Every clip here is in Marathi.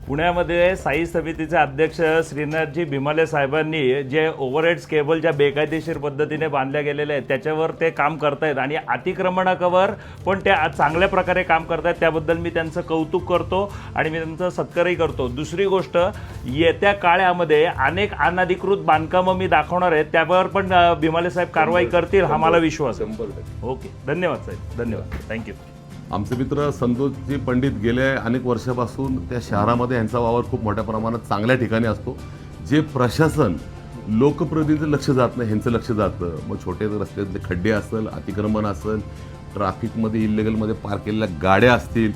पुण्यामध्ये साई समितीचे अध्यक्ष श्रीनाथजी भीमाले साहेबांनी जे ओव्हरहेड्स केबल ज्या बेकायदेशीर पद्धतीने बांधल्या गेलेल्या आहेत त्याच्यावर ते काम करतायत आणि अतिक्रमणावर पण ते आज चांगल्या प्रकारे काम करतायत, त्याबद्दल मी त्यांचं कौतुक करतो आणि मी त्यांचा सत्कारही करतो। दुसरी गोष्ट, येत्या काळामध्ये अनेक अनधिकृत बांधकामं मी दाखवणार आहेत, त्यावर पण भीमाले साहेब कारवाई करतील हा मला विश्वास आहे। ओके, धन्यवाद साहेब, धन्यवाद, थँक्यू। आमचे मित्र संतोषजी पंडित गेल्या अनेक वर्षापासून त्या शहरामध्ये यांचा वावर खूप मोठ्या प्रमाणात चांगल्या ठिकाणी असतो। जे प्रशासन लोकप्रतिनिधी लक्ष जात नाही ह्यांचं लक्ष जातं। मग छोटे रस्त्यातले खड्डे असेल, अतिक्रमण असेल, ट्रॅफिकमध्ये इल्लिगलमध्ये पार्क केलेल्या गाड्या असतील,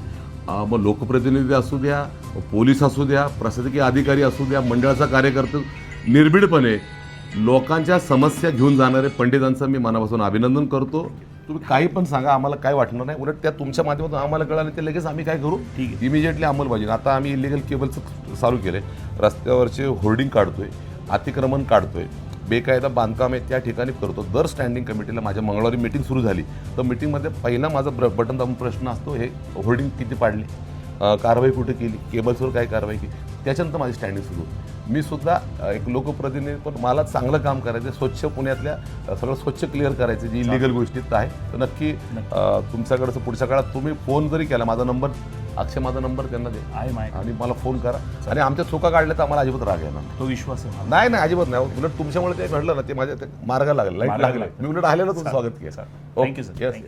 मग लोकप्रतिनिधी असू द्या, पोलीस असू द्या, प्रशासकीय अधिकारी असू द्या, मंडळाचा कार्यकर्ते निर्भीडपणे लोकांच्या समस्या घेऊन जाणारे पंडितांचं मी मनापासून अभिनंदन करतो। तुम्ही काही पण सांगा, आम्हाला काय वाटणार नाही, उलट त्या तुमच्या माध्यमातून आम्हाला कळालं ते लगेच आम्ही काय करू, ठीक आहे, इमिजिएटली अंमलबजावणी। आता आम्ही इलिगल केबलचं चालू केलंय, रस्त्यावरचे होर्डिंग काढतोय, अतिक्रमण काढतोय, बेकायदा बांधकाम आहे त्या ठिकाणी करतो। दर स्टँडिंग कमिटीला माझ्या मंगळवारी मीटिंग सुरू झाली तर मीटिंगमध्ये पहिला माझा बटन दाबून प्रश्न असतो, हे होर्डिंग किती पाडली, कारवाई कुठे केली, केबल्सवर काय कारवाई केली, त्याच्यानंतर माझी स्टँडिंग सुरू होती। मी सुद्धा एक लोकप्रतिनिधी, पण मला चांगलं काम करायचं, स्वच्छ पुण्यातल्या सगळं स्वच्छ क्लिअर करायचं, जी इलिगल गोष्टीत आहे तर नक्की तुमच्याकडचं पुढच्या काळात तुम्ही फोन जरी केला, माझा नंबर अक्षय, माझा नंबर त्यांना दे आणि मला फोन करा। आणि आमच्या चुका काढल्या तर आम्हाला अजिबात राग येणार, तो विश्वास आहे। नाही नाही अजिबात नाही, उलट तुमच्यामुळे ते घडलं ना, ते माझ्या मार्गाला लागलं, लाईट लागलं, मी उलट आलेलं तुमचं स्वागत केलं। Thank you sir, yes.